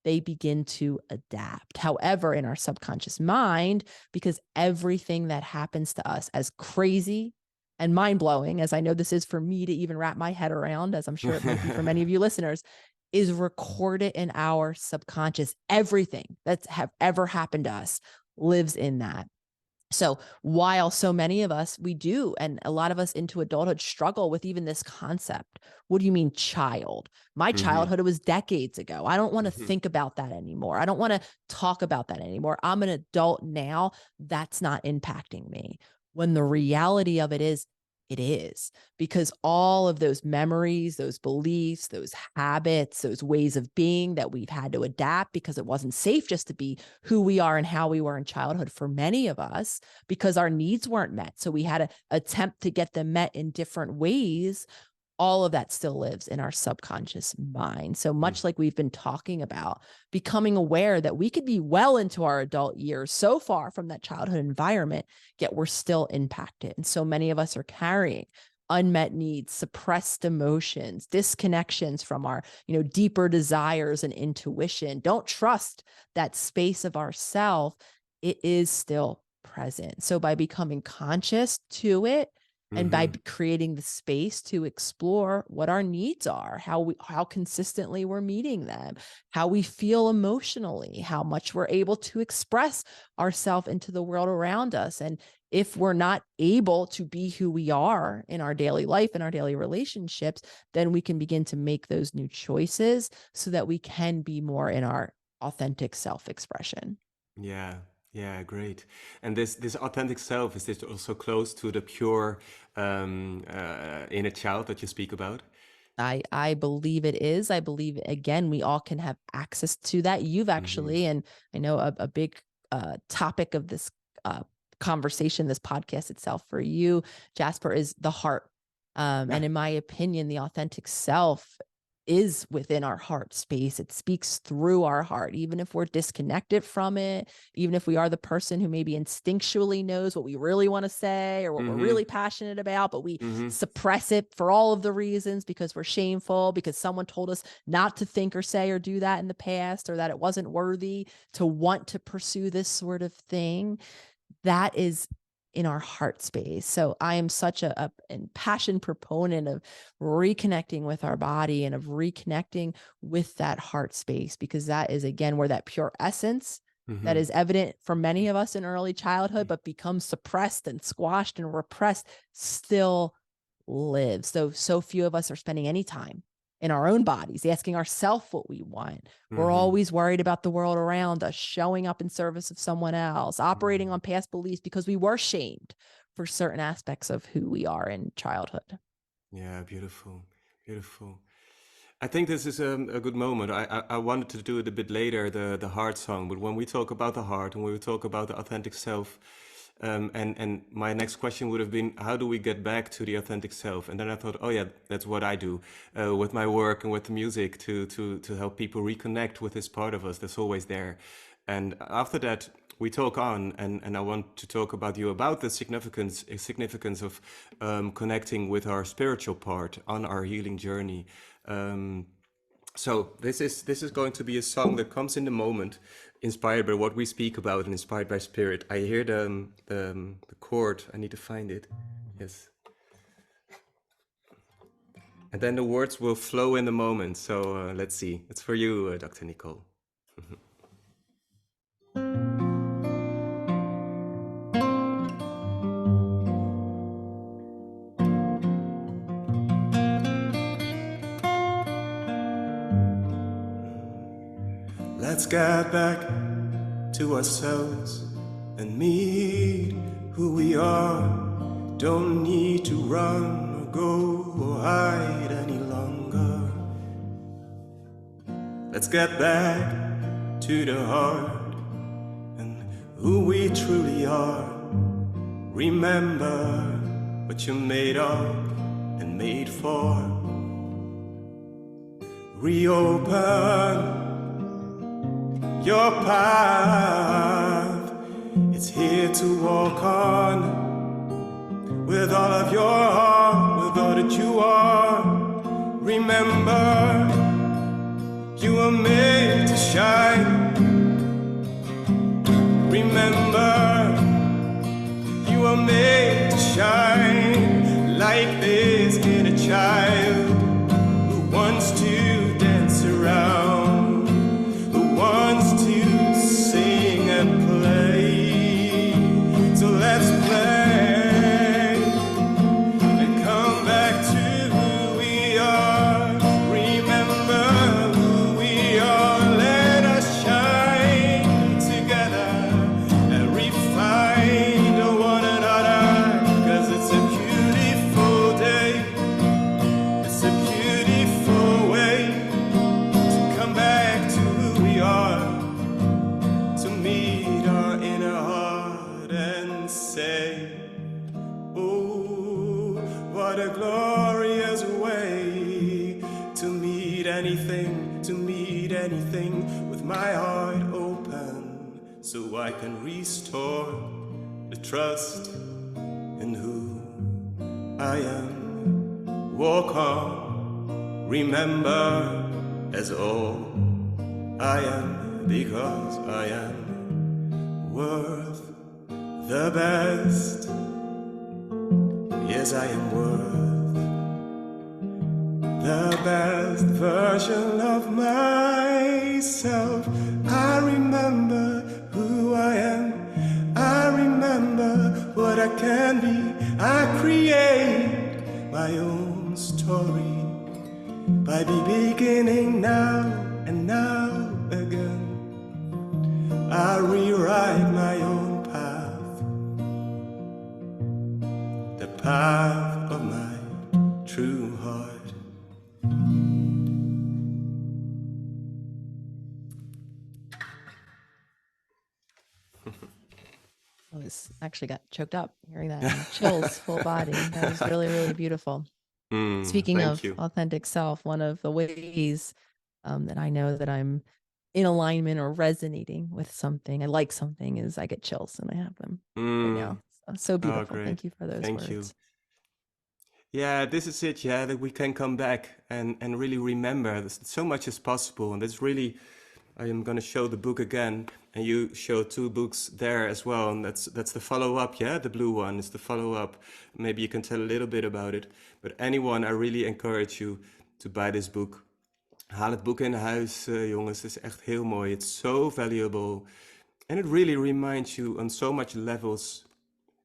they begin to adapt. However, in our subconscious mind, because everything that happens to us, as crazy and mind-blowing as I know this is for me to even wrap my head around, as I'm sure it might be for many of you listeners, is recorded in our subconscious. Everything that's ever happened to us lives in that. So while so many of us, we do, and a lot of us into adulthood struggle with even this concept. What do you mean child? My childhood, it was decades ago. I don't want to think about that anymore. I don't want to talk about that anymore. I'm an adult now. That's not impacting me. When the reality of it is, because all of those memories, those beliefs, those habits, those ways of being that we've had to adapt because it wasn't safe just to be who we are and how we were in childhood for many of us, because our needs weren't met. So we had to attempt to get them met in different ways. All of that still lives in our subconscious mind. So much like we've been talking about, becoming aware that we could be well into our adult years, so far from that childhood environment, yet we're still impacted. And so many of us are carrying unmet needs, suppressed emotions, disconnections from our, deeper desires and intuition. Don't trust that space of ourself. It is still present. So by becoming conscious to it, and by creating the space to explore what our needs are, how consistently we're meeting them, how we feel emotionally, how much we're able to express ourselves into the world around us. And if we're not able to be who we are in our daily life and our daily relationships, then we can begin to make those new choices so that we can be more in our authentic self-expression. Yeah, great. And this authentic self, is this also close to the pure inner child that you speak about? I believe it is. I believe, again, we all can have access to that. You've actually, and I know a big topic of this conversation, this podcast itself for you, Jasper, is the heart. And in my opinion, the authentic self is within our heart space. It speaks through our heart, even if we're disconnected from it, even if we are the person who maybe instinctually knows what we really want to say or what we're really passionate about, but we suppress it for all of the reasons, because we're shameful, because someone told us not to think or say or do that in the past, or that it wasn't worthy to want to pursue this sort of thing. That is in our heart space. So I am such a passion proponent of reconnecting with our body and of reconnecting with that heart space, because that is, again, where that pure essence that is evident for many of us in early childhood, but becomes suppressed and squashed and repressed, still lives. So few of us are spending any time in our own bodies, asking ourselves what we want. We're always worried about the world around us, showing up in service of someone else, operating on past beliefs because we were shamed for certain aspects of who we are in childhood. Yeah, beautiful, beautiful. I think this is a good moment. I wanted to do it a bit later, the heart song, but when we talk about the heart and when we talk about the authentic self, and my next question would have been, how do we get back to the authentic self? And then I thought, oh yeah, that's what I do with my work and with the music to help people reconnect with this part of us that's always there. And after that, we talk on, and I want to talk about the significance of connecting with our spiritual part on our healing journey. So this is going to be a song that comes in the moment, inspired by what we speak about and inspired by spirit. I hear the chord. I need to find it. Yes. And then the words will flow in the moment. So let's see. It's for you, Dr. Nicole. Let's get back to ourselves and meet who we are. Don't need to run or go or hide any longer. Let's get back to the heart and who we truly are. Remember what you're made of and made for. Reopen your path, it's here to walk on with all of your heart, with all that you are. Remember, you are made to shine. Remember, you are made to shine like this inner child who wants to dance around, who wants to sing and play. So let's play and come back to who we are. Remember who we are. Let us shine together and refine one another. 'Cause it's a beautiful day. It's a beautiful way to come back to who we are. To meet our inner heart and say, oh, what a glorious way to meet anything with my heart open, so I can restore the trust in who I am. Walk on, remember, as all I am, because I am worth the best. Yes, I am worth the best version of myself. I remember who I am. I remember what I can be. I create my own story by beginning now and now again. I rewrite my own path, the path of my true heart. I was actually got choked up hearing that. Chills, full body. That was really, really beautiful. Speaking Thank of you. authentic self, one of the ways that I know that I'm in alignment or resonating with something, I like something, is I get chills and I have them right now. So beautiful. great. Thank you for those Thank words. you. Yeah, this is it. Yeah, that we can come back and really remember. So much is possible, and that's really. I am going to show the book again, and you show 2 books there as well, and that's the follow-up. Yeah, the blue one is the follow-up. Maybe you can tell a little bit about it. But anyone, I really encourage you to buy this book. Haal het boek in huis, jongens. Het is echt heel mooi. It's so valuable, and it really reminds you on so much levels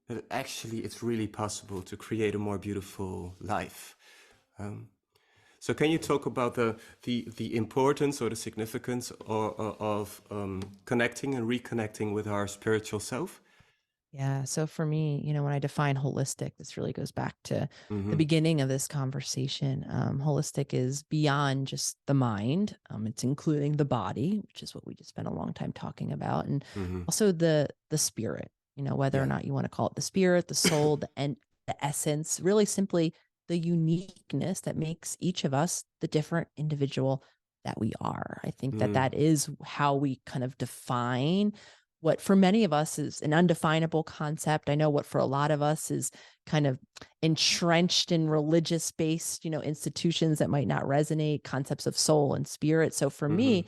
that actually it's really possible to create a more beautiful life. So can you talk about the importance or the significance of connecting and reconnecting with our spiritual self? Yeah. So for me, when I define holistic, this really goes back to the beginning of this conversation. Holistic is beyond just the mind. It's including the body, which is what we just spent a long time talking about, and also the spirit. Whether or not you want to call it the spirit, the soul, the essence, really simply the uniqueness that makes each of us the different individual that we are. I think that is how we kind of define what for many of us is an undefinable concept. I know what for a lot of us is kind of entrenched in religious-based, institutions that might not resonate, concepts of soul and spirit. So for me,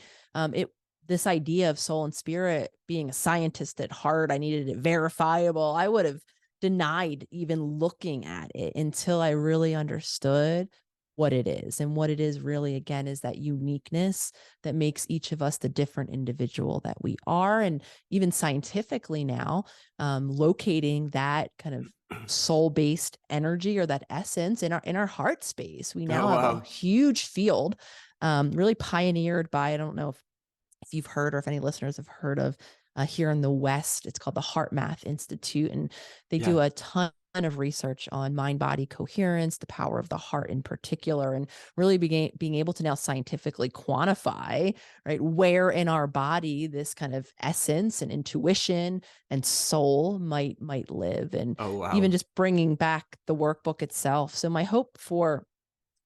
this idea of soul and spirit, being a scientist at heart, I needed it verifiable. I would have denied even looking at it until I really understood what it is. And what it is really, again, is that uniqueness that makes each of us the different individual that we are. And even scientifically now, locating that kind of soul-based energy or that essence in our heart space. We now have a huge field, really pioneered by, I don't know if you've heard or if any listeners have heard of here in the West, it's called the HeartMath Institute. And they do a ton of research on mind-body coherence, the power of the heart in particular, and really being able to now scientifically quantify, right, where in our body this kind of essence and intuition and soul might live. And even just bringing back the workbook itself. So my hope for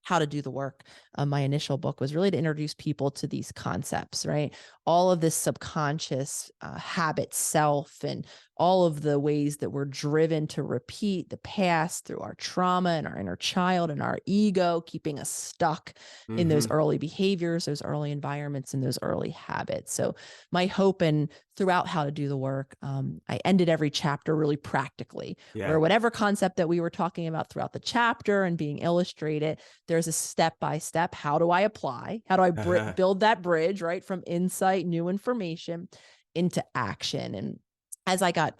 how to do the work, my initial book, was really to introduce people to these concepts, right? All of this subconscious habit self and all of the ways that we're driven to repeat the past through our trauma and our inner child and our ego, keeping us stuck in those early behaviors, those early environments, and those early habits. So my hope, and throughout How to Do the Work, I ended every chapter really practically, where whatever concept that we were talking about throughout the chapter and being illustrated, there's a step-by-step, how do I apply? How do I build that bridge, right? From insight, new information into action. And as I got,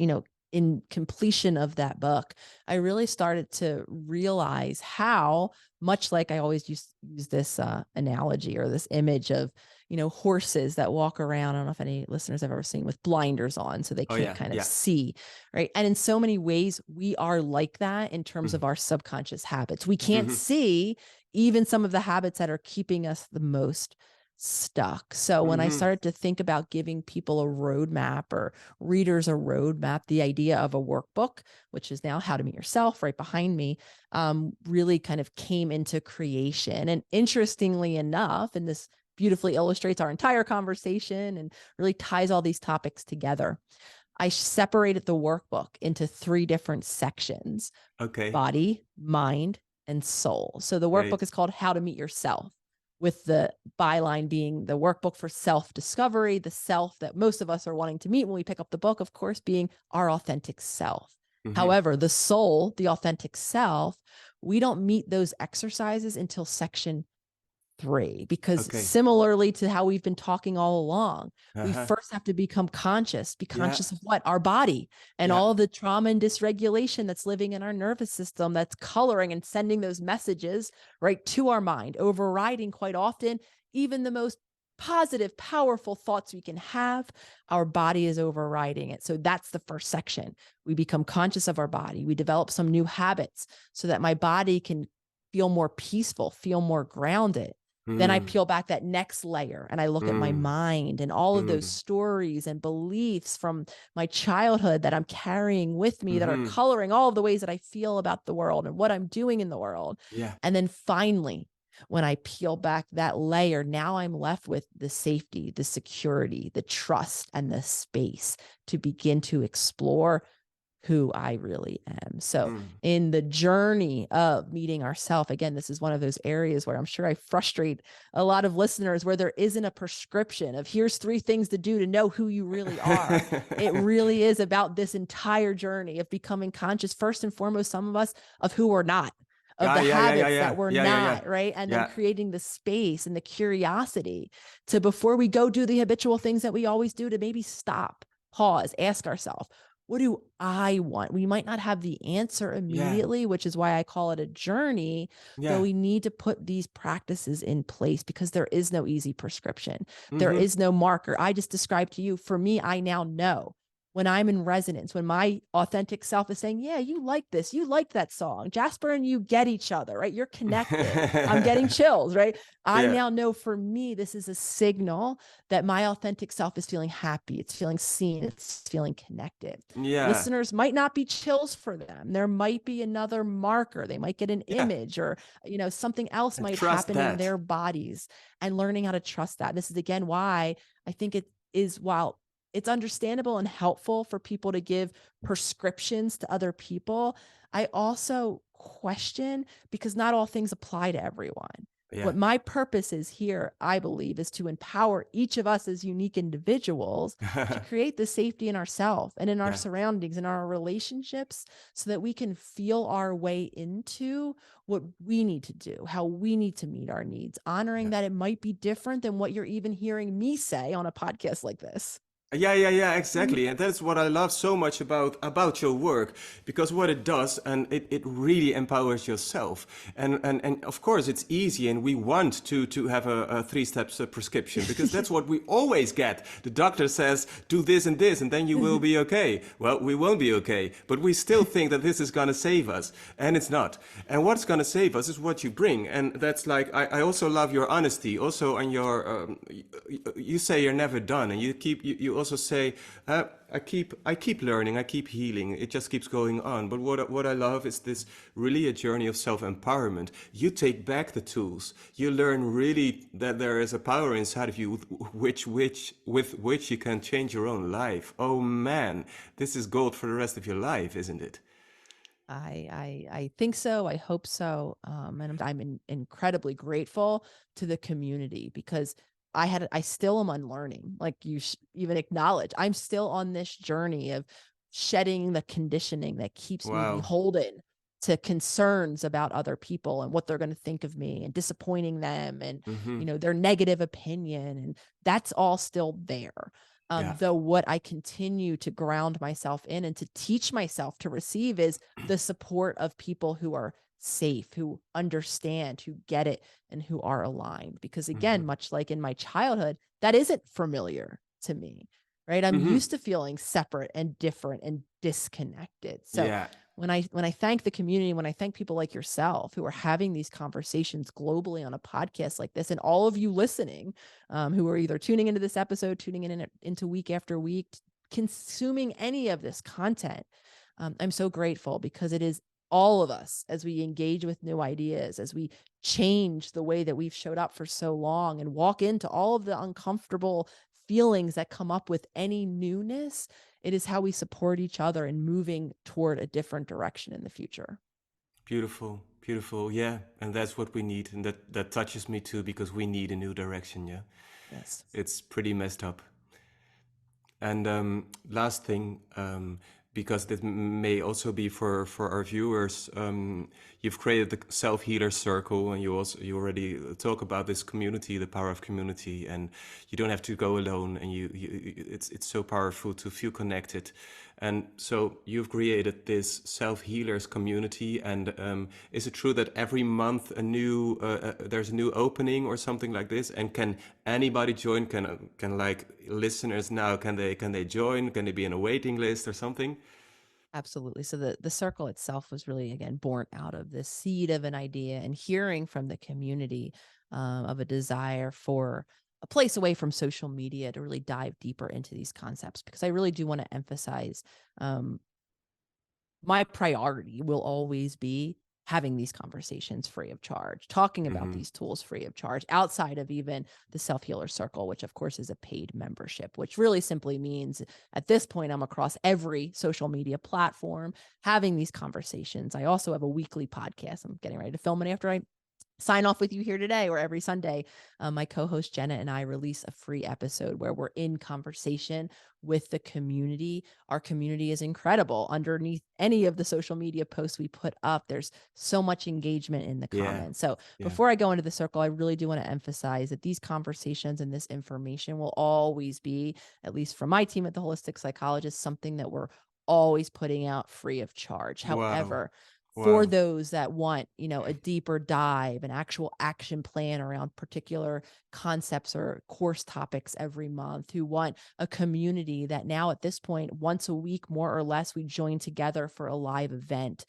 in completion of that book, I really started to realize how much, like I always use this analogy or this image of, horses that walk around. I don't know if any listeners have ever seen, with blinders on, so they can't see, right? And in so many ways, we are like that in terms of our subconscious habits. We can't see even some of the habits that are keeping us the most stuck. So when I started to think about giving people a roadmap, or readers a roadmap, the idea of a workbook, which is now How to Meet Yourself right behind me, really kind of came into creation. And interestingly enough, and this beautifully illustrates our entire conversation and really ties all these topics together, I separated the workbook into 3 different sections: body, mind, and soul. So the workbook is called How to Meet Yourself, with the byline being the workbook for self-discovery, the self that most of us are wanting to meet when we pick up the book, of course, being our authentic self. However, the soul, the authentic self, we don't meet those exercises until section 3, because similarly to how we've been talking all along, we first have to become conscious, be conscious of what? Our body and all of the trauma and dysregulation that's living in our nervous system, that's coloring and sending those messages right to our mind, overriding quite often even the most positive, powerful thoughts we can have. Our body is overriding it. So that's the first section. We become conscious of our body. We develop some new habits so that my body can feel more peaceful, feel more grounded. Then I peel back that next layer and I look at my mind and all of those stories and beliefs from my childhood that I'm carrying with me that are coloring all of the ways that I feel about the world and what I'm doing in the world. And then finally, when I peel back that layer, now I'm left with the safety, the security, the trust, and the space to begin to explore who I really am. So in the journey of meeting ourselves, again, this is one of those areas where I'm sure I frustrate a lot of listeners, where there isn't a prescription of here's 3 things to do to know who you really are. It really is about this entire journey of becoming conscious, first and foremost, some of us, of who we're not, of the habits that we're not, right? And then creating the space and the curiosity to, before we go do the habitual things that we always do, to maybe stop, pause, ask ourselves, what do I want? We might not have the answer immediately, which is why I call it a journey, but we need to put these practices in place, because there is no easy prescription. There is no marker. I just described to you, for me, I now know when I'm in resonance, when my authentic self is saying, yeah, you like this, you like that song, Jasper and you get each other, right? You're connected. I'm getting chills, right? I now know, for me, this is a signal that my authentic self is feeling happy. It's feeling seen. It's feeling connected. Listeners might not be chills for them. There might be another marker. They might get an image, or, something else might happen in their bodies, and learning how to trust that. This is, again, why I think it is, while it's understandable and helpful for people to give prescriptions to other people, I also question, because not all things apply to everyone. What my purpose is here, I believe, is to empower each of us as unique individuals to create the safety in ourselves and in our surroundings and our relationships, so that we can feel our way into what we need to do, how we need to meet our needs, honoring that it might be different than what you're even hearing me say on a podcast like this. Yeah, exactly. And that's what I love so much about your work, because what it does, and it really empowers yourself. And of course it's easy, and we want to have a 3-step prescription, because that's what we always get. The doctor says, do this and this, and then you will be okay. Well, we won't be okay, but we still think that this is going to save us, and it's not. And what's going to save us is what you bring. And that's like, I also love your honesty also on your, you say you're never done, and you also also say, I keep learning, I keep healing. It just keeps going on. But what I love is this really a journey of self-empowerment. You take back the tools. You learn really that there is a power inside of you with which you can change your own life. Oh man, this is gold for the rest of your life, isn't it? I think so. I hope so. And I'm incredibly grateful to the community because I still am unlearning. Like you even acknowledge, I'm still on this journey of shedding the conditioning that keeps me Wow. beholden to concerns about other people and what they're going to think of me and disappointing them and, Mm-hmm. their negative opinion. And that's all still there. Yeah. Though what I continue to ground myself in and to teach myself to receive is the support of people who are safe, who understand, who get it, and who are aligned. Because Mm-hmm. again, much like in my childhood, that isn't familiar to me, right? I'm Mm-hmm. used to feeling separate and different and disconnected. So Yeah. when I thank the community, when I thank people like yourself who are having these conversations globally on a podcast like this, and all of you listening, who are either tuning into this episode, tuning into week after week, consuming any of this content, I'm so grateful because it is all of us as we engage with new ideas, as we change the way that we've showed up for so long and walk into all of the uncomfortable feelings that come up with any newness. It is how we support each other in moving toward a different direction in the future. Beautiful, beautiful. Yeah, and that's what we need, and that touches me too because we need a new direction. Yeah, Yes. it's pretty messed up. And last thing, because this may also be for our viewers, you've created the Selfhealers Circle, and you already talk about this community, the power of community, and you don't have to go alone, and it's so powerful to feel connected. And so you've created this self-healers community, and is it true that every month there's a new opening or something like this? And can anybody join? Can like listeners now, can they join? Can they be in a waiting list or something? Absolutely. So the circle itself was really, again, born out of this seed of an idea and hearing from the community, of a desire for a place away from social media to really dive deeper into these concepts, because I really do want to emphasize, um, my priority will always be having these conversations free of charge, talking about Mm-hmm. these tools free of charge, outside of even the Self-Healer Circle, which of course is a paid membership, which really simply means at this point I'm across every social media platform having these conversations. I also have a weekly podcast. I'm getting ready to film it after I sign off with you here today, or every Sunday. My co-host Jenna and I release a free episode where we're in conversation with the community. Our community is incredible. Underneath any of the social media posts we put up, there's so much engagement in the Yeah, comments. So yeah. before I go into the circle, I really do want to emphasize that these conversations and this information will always be, at least from my team at the Holistic Psychologist, something that we're always putting out free of charge. Wow, However, for wow. those that want, a deeper dive, an actual action plan around particular concepts or course topics every month, who want a community that now at this point, once a week, more or less, we join together for a live event.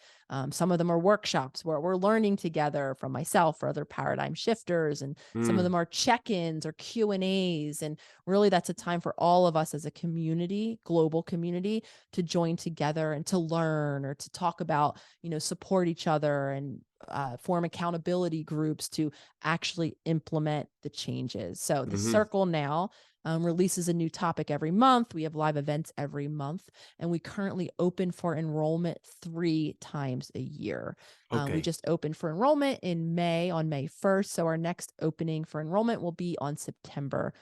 Some of them are workshops where we're learning together from myself or other paradigm shifters, and some of Mm, them are check-ins or Q&As. And really that's a time for all of us as a community, global community, to join together and to learn or to talk about, support each other and form accountability groups to actually implement the changes. So the mm-hmm. circle now releases a new topic every month. We have live events every month, and we currently open for enrollment 3 times a year. We Okay. just opened for enrollment in May, on May 1st. So our next opening for enrollment will be on September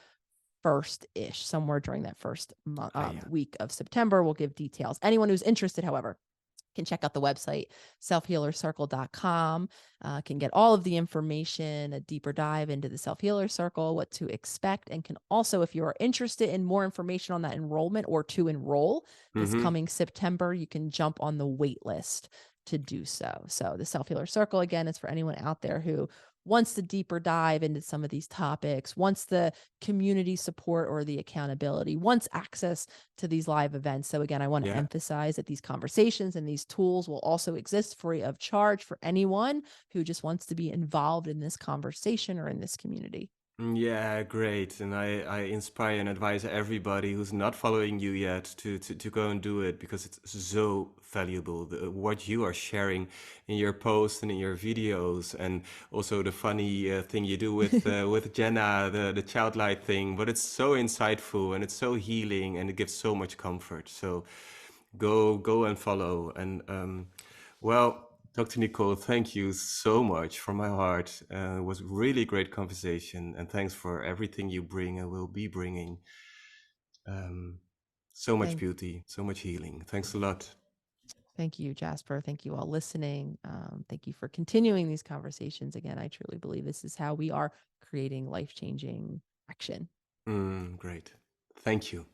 1st-ish, somewhere during that first Ah, yeah. week of September. We'll give details. Anyone who's interested, however, can check out the website, selfhealercircle.com, can get all of the information, a deeper dive into the Self-Healer Circle, what to expect, and can also, if you are interested in more information on that enrollment or to enroll this Mm-hmm. coming September, you can jump on the wait list to do so. So the Self-Healer Circle, again, is for anyone out there who wants to deeper dive into some of these topics, wants the community support or the accountability, wants access to these live events. So again, I want to Yeah. emphasize that these conversations and these tools will also exist free of charge for anyone who just wants to be involved in this conversation or in this community. Yeah, great. And I inspire and advise everybody who's not following you yet to go and do it because it's so valuable. What you are sharing in your posts and in your videos, and also the funny thing you do with Jenna, the childlike thing. But it's so insightful and it's so healing and it gives so much comfort. So go and follow. And well, Dr. Nicole, thank you so much from my heart. It was really great conversation, and thanks for everything you bring and will be bringing. Um, so much Thank, beauty, so much healing. Thanks a lot. thank you, Jasper. Thank you all listening. Thank you for continuing these conversations. Again, I truly believe this is how we are creating life-changing action. Great. Thank you.